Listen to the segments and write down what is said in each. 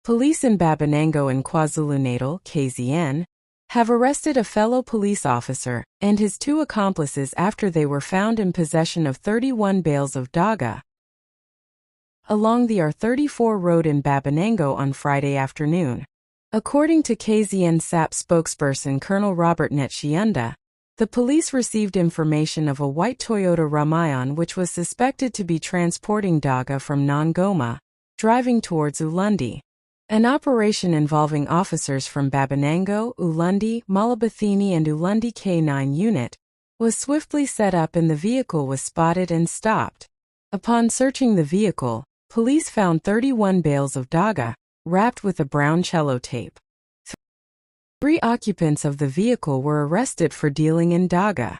Police in Babanango in KwaZulu-Natal, KZN, have arrested a fellow police officer and his two accomplices after they were found in possession of 31 bales of daga along the R34 road in Babanango on Friday afternoon. According to KZN SAP spokesperson Colonel Robert Netshiunda, the police received information of a white Toyota Ramayan which was suspected to be transporting daga from Nongoma, driving towards Ulundi. An operation involving officers from Babanango, Ulundi, Malabathini and Ulundi K9 unit was swiftly set up and the vehicle was spotted and stopped. Upon searching the vehicle, police found 31 bales of daga, wrapped with a brown cello tape. 3 occupants of the vehicle were arrested for dealing in daga.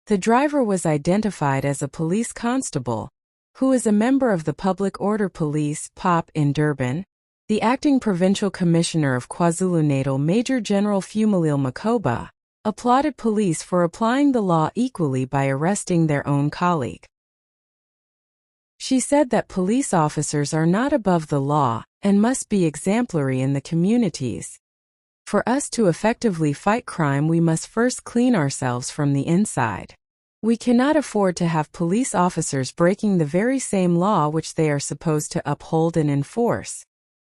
The driver was identified as a police constable, who is a member of the Public Order Police (POP) in Durban. The acting provincial commissioner of KwaZulu-Natal, Major General Phumelele Makhoba, applauded police for applying the law equally by arresting their own colleague. She said that police officers are not above the law and must be exemplary in the communities. For us to effectively fight crime, we must first clean ourselves from the inside. We cannot afford to have police officers breaking the very same law which they are supposed to uphold and enforce.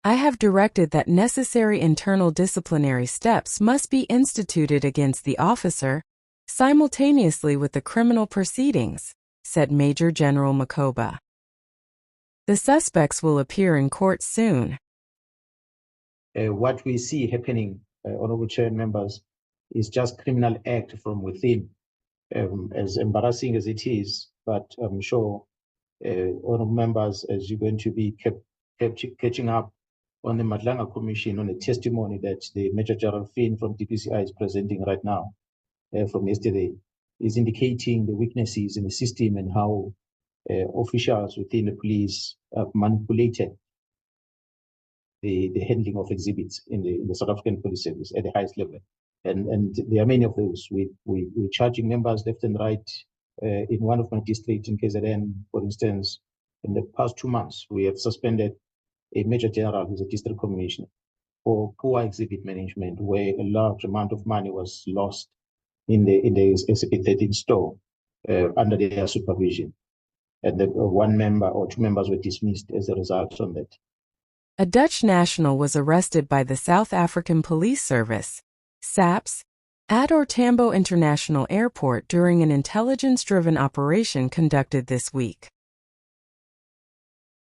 I have directed that necessary internal disciplinary steps must be instituted against the officer, simultaneously with the criminal proceedings, said Major General Makhoba. The suspects will appear in court soon. What we see happening, Honorable Chair and members, is just criminal act from within, as embarrassing as it is, but I'm sure honorable members, as you're going to be catching up on the Madlanga Commission on a testimony that the Major General Finn from DPCI is presenting right now from yesterday, is indicating the weaknesses in the system and how officials within the police have manipulated the handling of exhibits in the South African Police Service at the highest level. And there are many of those. We're charging members left and right. In one of my districts in KZN, for instance, in the past 2 months, we have suspended a Major General who's a district commissioner for poor exhibit management, where a large amount of money was lost in the exhibit 13 store under their supervision. And one member or 2 members were dismissed as a result of that. A Dutch national was arrested by the South African Police Service, SAPS, at OR Tambo International Airport during an intelligence-driven operation conducted this week.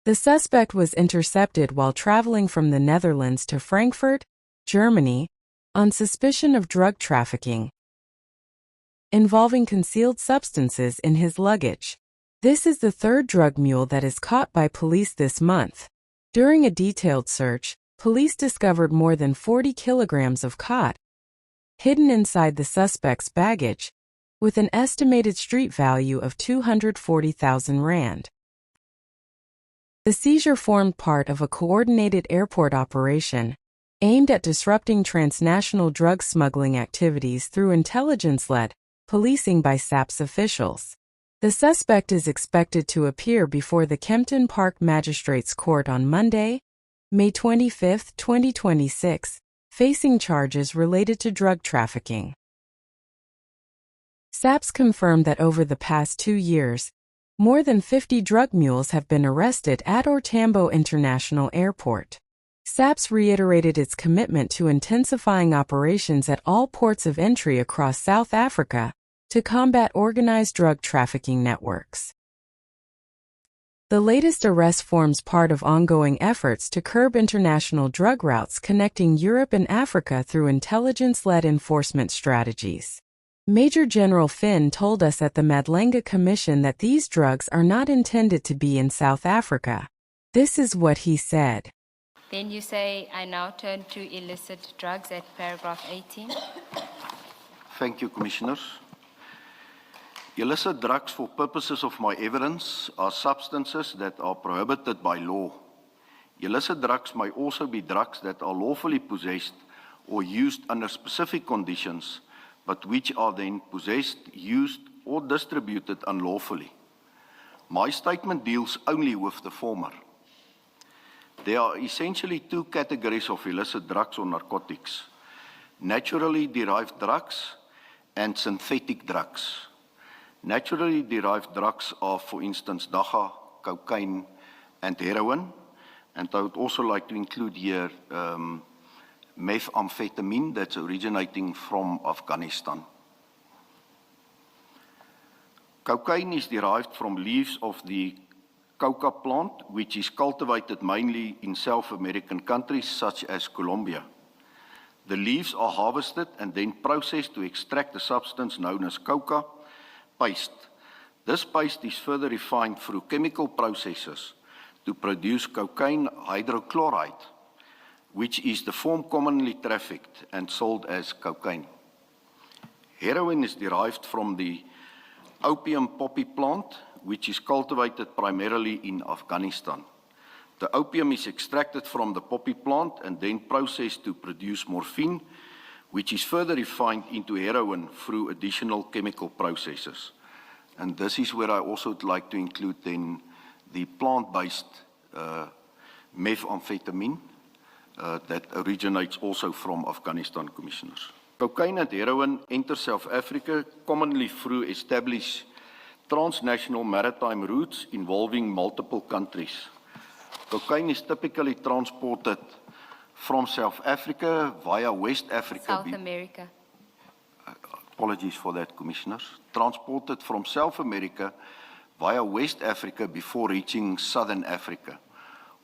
The suspect was intercepted while traveling from the Netherlands to Frankfurt, Germany, on suspicion of drug trafficking involving concealed substances in his luggage. This is the 3rd drug mule that is caught by police this month. During a detailed search, police discovered more than 40 kilograms of khat hidden inside the suspect's baggage, with an estimated street value of 240,000 rand. The seizure formed part of a coordinated airport operation aimed at disrupting transnational drug smuggling activities through intelligence-led policing by SAPS officials. The suspect is expected to appear before the Kempton Park Magistrates Court on Monday, May 25, 2026, facing charges related to drug trafficking. SAPS confirmed that over the past 2 years, more than 50 drug mules have been arrested at OR Tambo International Airport. SAPS reiterated its commitment to intensifying operations at all ports of entry across South Africa to combat organized drug trafficking networks. The latest arrest forms part of ongoing efforts to curb international drug routes connecting Europe and Africa through intelligence-led enforcement strategies. Major General Finn told us at the Madlanga Commission that these drugs are not intended to be in South Africa. This is what he said. Then you say, I now turn to illicit drugs at paragraph 18. Thank you, Commissioners. Illicit drugs for purposes of my evidence are substances that are prohibited by law. Illicit drugs may also be drugs that are lawfully possessed or used under specific conditions, but which are then possessed, used, or distributed unlawfully. My statement deals only with the former. There are essentially two categories of illicit drugs or narcotics: naturally derived drugs and synthetic drugs. Naturally derived drugs are, for instance, dagga, cocaine, and heroin. And I would also like to include here methamphetamine that's originating from Afghanistan. Cocaine is derived from leaves of the coca plant, which is cultivated mainly in South American countries such as Colombia. The leaves are harvested and then processed to extract the substance known as coca paste. This paste is further refined through chemical processes to produce cocaine hydrochloride, which is the form commonly trafficked and sold as cocaine. Heroin is derived from the opium poppy plant, which is cultivated primarily in Afghanistan. The opium is extracted from the poppy plant and then processed to produce morphine, which is further refined into heroin through additional chemical processes. And this is where I also would like to include then the plant-based methamphetamine that originates also from Afghanistan, Commissioners. Cocaine and heroin enter South Africa commonly through established transnational maritime routes involving multiple countries. Cocaine is typically transported from South Africa via West Africa. South America. Apologies for that, Commissioners. Transported from South America via West Africa before reaching Southern Africa,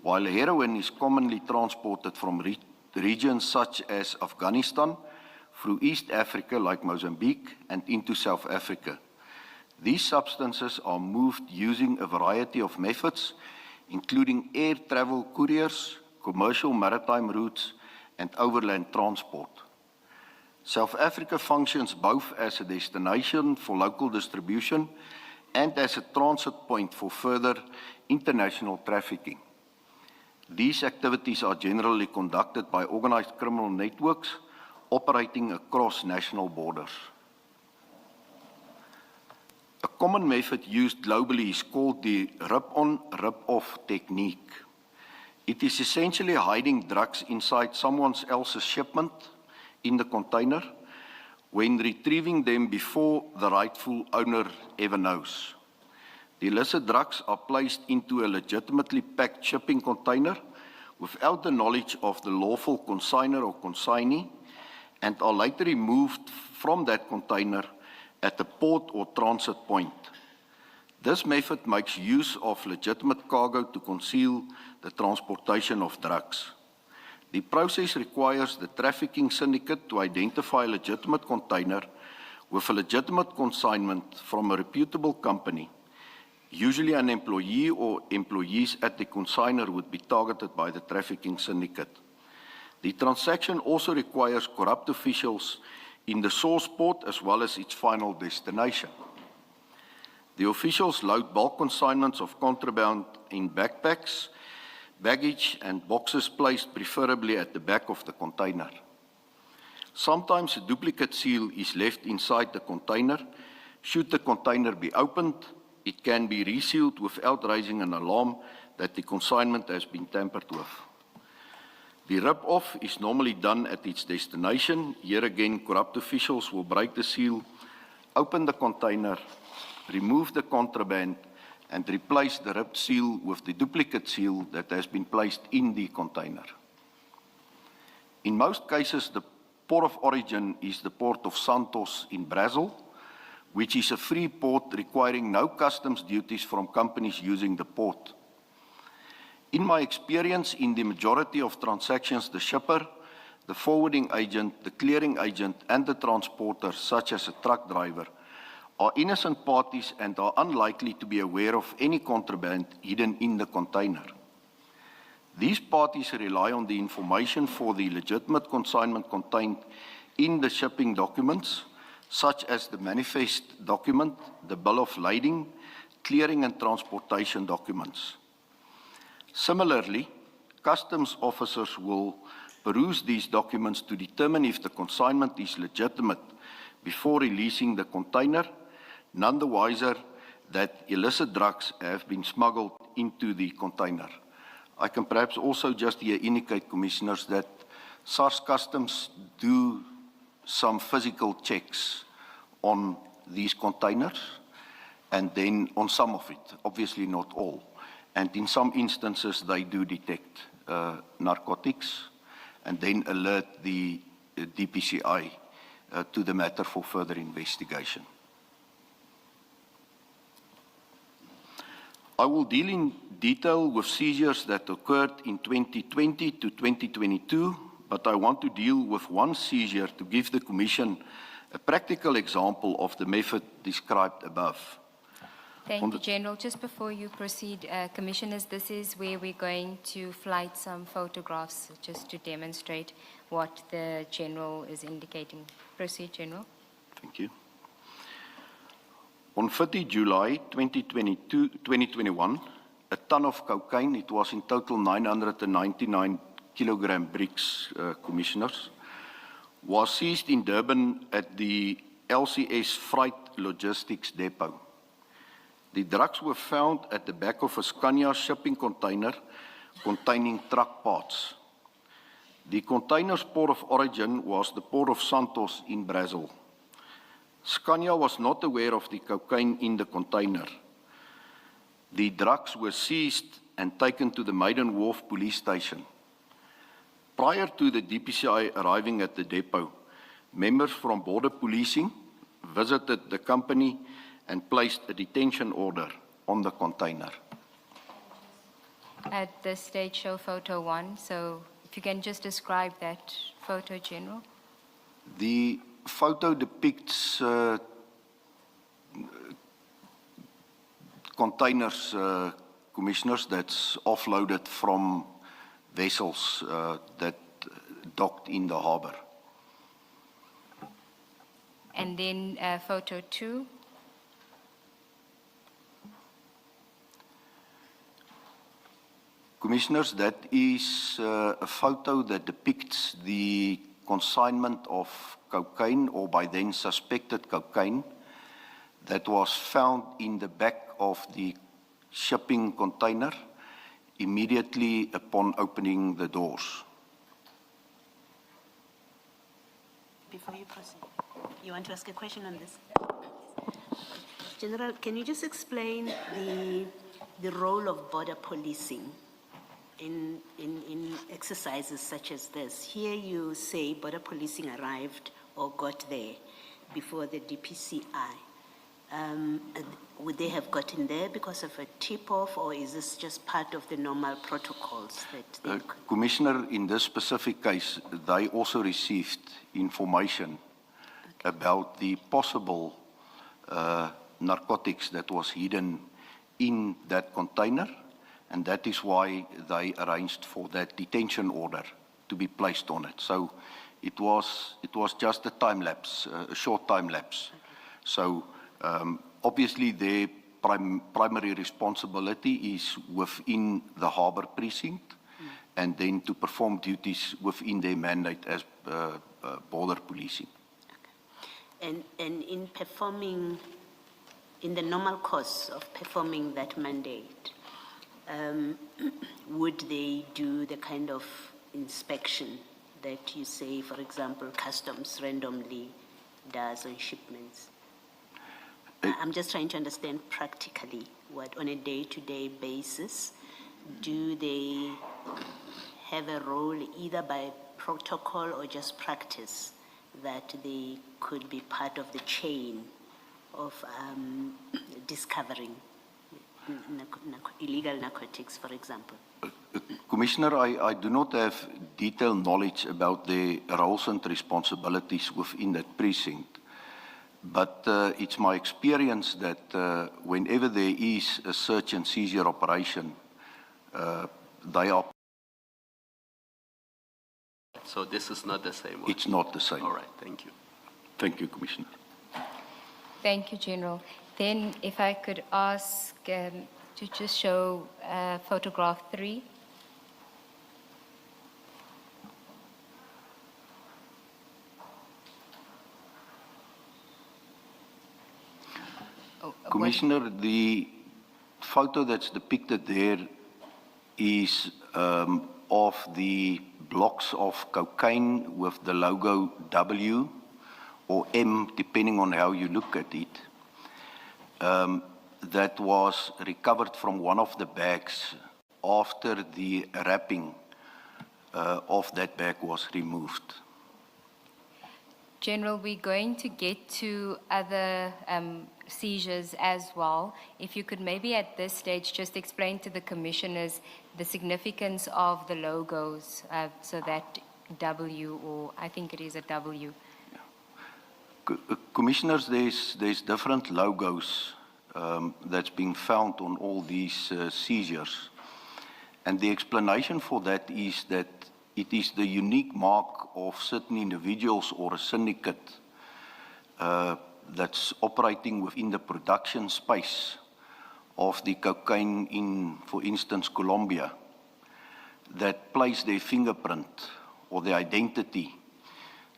while heroin is commonly transported from regions such as Afghanistan through East Africa like Mozambique and into South Africa. These substances are moved using a variety of methods, including air travel couriers, commercial maritime routes, and overland transport. South Africa functions both as a destination for local distribution and as a transit point for further international trafficking. These activities are generally conducted by organized criminal networks operating across national borders. A common method used globally is called the rip-on, rip-off technique. It is essentially hiding drugs inside someone else's shipment in the container when retrieving them before the rightful owner ever knows. The illicit drugs are placed into a legitimately packed shipping container without the knowledge of the lawful consignor or consignee and are later removed from that container at the port or transit point. This method makes use of legitimate cargo to conceal the transportation of drugs. The process requires the trafficking syndicate to identify a legitimate container with a legitimate consignment from a reputable company. Usually an employee or employees at the consignor would be targeted by the trafficking syndicate. The transaction also requires corrupt officials in the source port as well as its final destination. The officials load bulk consignments of contraband in backpacks, baggage, and boxes placed preferably at the back of the container. Sometimes a duplicate seal is left inside the container. Should the container be opened, it can be resealed without raising an alarm that the consignment has been tampered with. The rip-off is normally done at its destination. Here again, corrupt officials will break the seal, open the container, remove the contraband, and replace the ripped seal with the duplicate seal that has been placed in the container. In most cases, the port of origin is the port of Santos in Brazil, which is a free port requiring no customs duties from companies using the port. In my experience, in the majority of transactions, the shipper, the forwarding agent, the clearing agent, and the transporter, such as a truck driver, are innocent parties and are unlikely to be aware of any contraband hidden in the container. These parties rely on the information for the legitimate consignment contained in the shipping documents, such as the manifest document, the bill of lading, clearing and transportation documents. Similarly, customs officers will peruse these documents to determine if the consignment is legitimate before releasing the container, none the wiser that illicit drugs have been smuggled into the container. I can perhaps also just here indicate, Commissioners, that SARS Customs do some physical checks on these containers, and then on some of it, obviously not all. And in some instances, they do detect narcotics, and then alert the DPCI to the matter for further investigation. I will deal in detail with seizures that occurred in 2020 to 2022, but I want to deal with one seizure to give the Commission a practical example of the method described above. Thank you, General. Just before you proceed, Commissioners, this is where we're going to flight some photographs just to demonstrate what the General is indicating. Proceed, General. Thank you. On 30 July 2021, a ton of cocaine, it was in total 999 kilogram bricks, Commissioners, was seized in Durban at the LCS Freight Logistics Depot. The drugs were found at the back of a Scania shipping container containing truck parts. The container's port of origin was the port of Santos in Brazil. Scania was not aware of the cocaine in the container. The drugs were seized and taken to the Maiden Wharf police station. Prior to the DPCI arriving at the depot, members from border policing visited the company and placed a detention order on the container. At this stage, show photo 1. So if you can just describe that photo, General. The photo depicts containers, Commissioners, that's offloaded from vessels that docked in the harbor. And then photo 2. Commissioners, that is a photo that depicts the consignment of cocaine, or by then suspected cocaine, that was found in the back of the shipping container immediately upon opening the doors. Before you proceed, you want to ask a question on this? General, can you just explain the role of border policing in exercises such as this? Here you say border policing arrived or got there before the DPCI. Would they have gotten there because of a tip-off, or is this just part of the normal protocols that they Commissioner, in this specific case, they also received information about the possible narcotics that was hidden in that container, and that is why they arranged for that detention order to be placed on it. So it was just a time lapse, a short time lapse. Okay. So obviously their primary responsibility is within the harbour precinct, and then to perform duties within their mandate as border policing. Okay. And in performing, in the normal course of performing that mandate, would they do the kind of inspection that you say, for example, customs randomly does on shipments? I'm just trying to understand practically what, on a day-to-day basis, do they have a role either by protocol or just practice that they could be part of the chain of discovering illegal narcotics, for example? Commissioner, I do not have detailed knowledge about their roles and responsibilities within that precinct. But it's my experience that whenever there is a search and seizure operation, they are... So this is not the same one? It's not the same. All right, thank you. Thank you, Commissioner. Thank you, General. Then if I could ask to just show photograph 3. Commissioner, the photo that's depicted there is of the blocks of cocaine with the logo W or M, depending on how you look at it, that was recovered from one of the bags after the wrapping of that bag was removed. General, we're going to get to other seizures as well. If you could maybe at this stage just explain to the commissioners the significance of the logos, so that W, or I think it is a W. Commissioners, there's different logos that's being found on all these seizures. And the explanation for that is that it is the unique mark of certain individuals or a syndicate that's operating within the production space of the cocaine in, for instance, Colombia, that place their fingerprint or their identity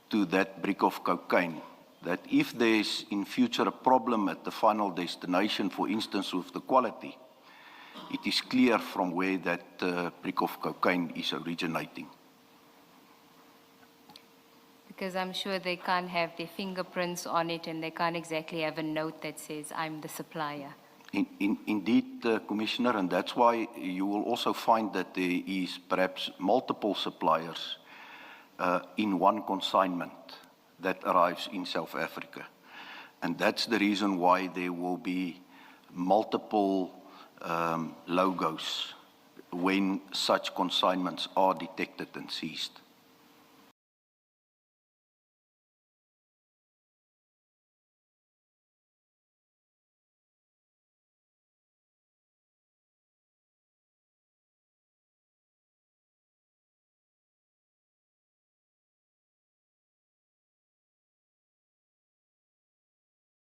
to that brick of cocaine. That if there's in future a problem at the final destination, for instance, with the quality, it is clear from where that brick of cocaine is originating. Because I'm sure they can't have their fingerprints on it and they can't exactly have a note that says, I'm the supplier. Indeed, Commissioner, and that's why you will also find that there is perhaps multiple suppliers in one consignment that arrives in South Africa. And that's the reason why there will be multiple logos when such consignments are detected and seized.